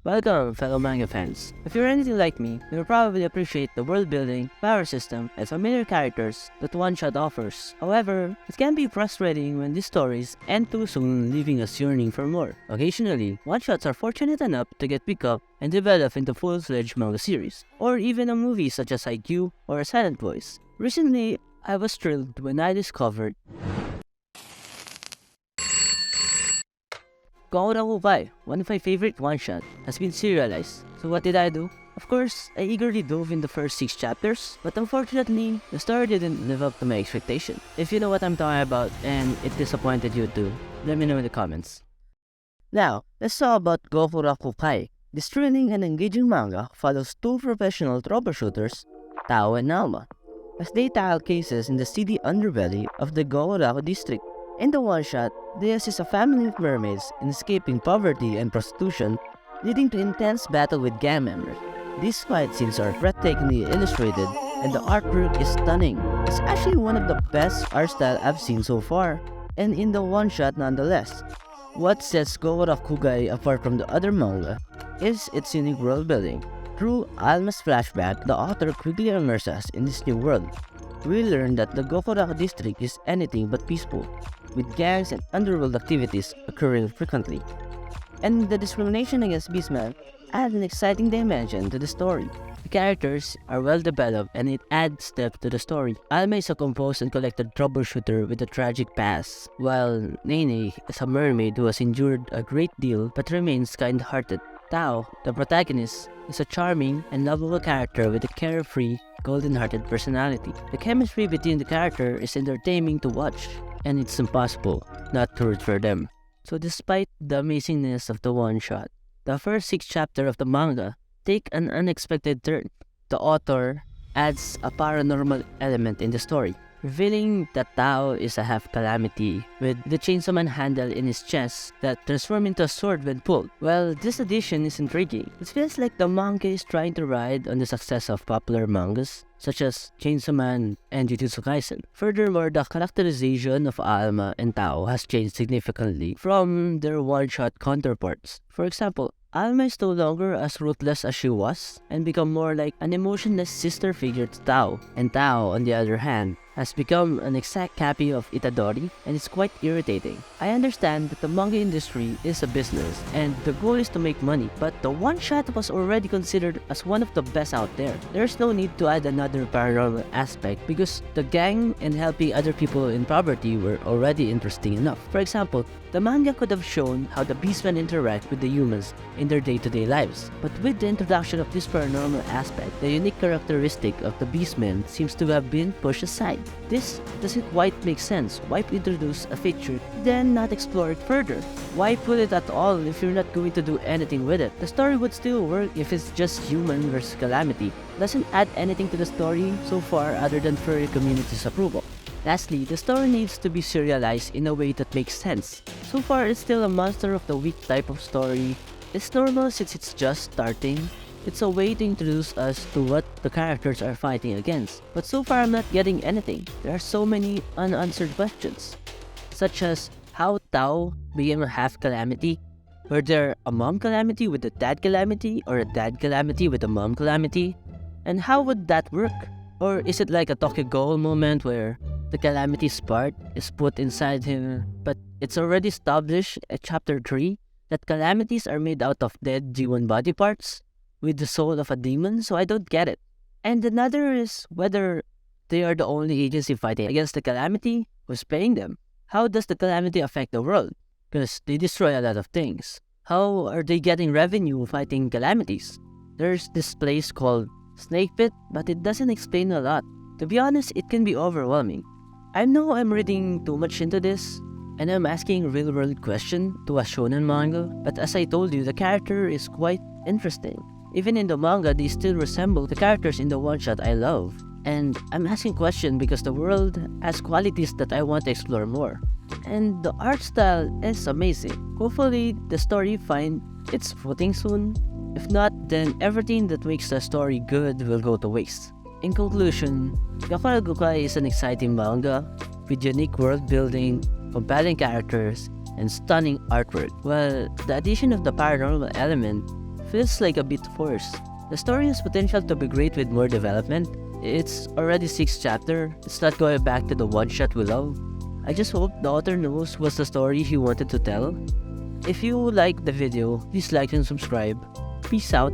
Welcome, fellow manga fans. If you're anything like me, you'll probably appreciate the world building, power system, and familiar characters that one-shot offers. However, it can be frustrating when these stories end too soon, leaving us yearning for more. Occasionally, one-shots are fortunate enough to get picked up and developed into full-fledged manga series, or even a movie such as IQ or A Silent Voice. Recently, I was thrilled when I discovered Gokurakugai, one of my favorite one-shot, has been serialized. So what did I do? Of course, I eagerly dove in the first 6 chapters, but unfortunately, the story didn't live up to my expectation. If you know what I'm talking about and it disappointed you too, let me know in the comments. Now, let's talk about Gokurakugai. This thrilling and engaging manga follows 2 professional troubleshooters, Tao and Alma, as they tackle cases in the seedy underbelly of the Gokuraku district. In the one-shot, they assist a family of mermaids in escaping poverty and prostitution, leading to intense battle with gang members. These fight scenes are breathtakingly illustrated, and the artwork is stunning. It's actually one of the best art style I've seen so far, and in the one-shot nonetheless. What sets Gokurakugai apart from the other manga is its unique world building. Through Alma's flashback, the author quickly immerses us in this new world. We learn that the Gokuraku district is anything but peaceful, with gangs and underworld activities occurring frequently. And the discrimination against beastmen adds an exciting dimension to the story. The characters are well developed and it adds depth to the story. Alma is a composed and collected troubleshooter with a tragic past, while Nene is a mermaid who has endured a great deal but remains kind-hearted. Tao, the protagonist, is a charming and lovable character with a carefree, golden-hearted personality. The chemistry between the character is entertaining to watch, and it's impossible not to root for them. So despite the amazingness of the one-shot, the first 6 chapters of the manga take an unexpected turn. The author adds a paranormal element in the story, revealing that Tao is a half-calamity with the Chainsaw Man handle in his chest that transforms into a sword when pulled. Well, this addition is intriguing. It feels like the manga is trying to ride on the success of popular mangas such as Chainsaw Man and Jujutsu Kaisen. Furthermore, the characterization of Alma and Tao has changed significantly from their one-shot counterparts. For example, Alma is no longer as ruthless as she was and become more like an emotionless sister figure to Tao. And Tao, on the other hand, has become an exact copy of Itadori, and it's quite irritating. I understand that the manga industry is a business and the goal is to make money, but the one-shot was already considered as one of the best out there. There's no need to add another paranormal aspect because the gang and helping other people in poverty were already interesting enough. For example, the manga could have shown how the beastmen interact with the humans in their day-to-day lives. But with the introduction of this paranormal aspect, the unique characteristic of the beastmen seems to have been pushed aside. This doesn't quite make sense. Why introduce a feature, then not explore it further? Why put it at all if you're not going to do anything with it? The story would still work if it's just human versus calamity. Doesn't add anything to the story so far other than furry community's approval. Lastly, the story needs to be serialized in a way that makes sense. So far, it's still a monster of the week type of story. It's normal since it's just starting. It's a way to introduce us to what the characters are fighting against. But so far, I'm not getting anything. There are so many unanswered questions, such as how Tao became a half-calamity. Were there a mom calamity with a dad calamity, or a dad calamity with a mom calamity? And how would that work? Or is it like a Tokyo Ghoul moment where the calamity's part is put inside him, but it's already established at chapter 3 that calamities are made out of dead G1 body parts with the soul of a demon, so I don't get it. And another is whether they are the only agency fighting against the calamity who's paying them. How does the calamity affect the world? Because they destroy a lot of things. How are they getting revenue fighting calamities? There's this place called Snake Pit, but it doesn't explain a lot. To be honest, it can be overwhelming. I know I'm reading too much into this, and I'm asking real-world questions to a shonen manga, but as I told you, the character is quite interesting. Even in the manga, they still resemble the characters in the one-shot I love. And I'm asking questions because the world has qualities that I want to explore more. And the art style is amazing. Hopefully, the story finds its footing soon. If not, then everything that makes the story good will go to waste. In conclusion, Gokurakugai is an exciting manga with unique world building, compelling characters, and stunning artwork. While the addition of the paranormal element feels like a bit forced. The story has potential to be great with more development. It's already 6th chapter, it's not going back to the one-shot we love. I just hope the author knows what's the story he wanted to tell. If you liked the video, please like and subscribe. Peace out.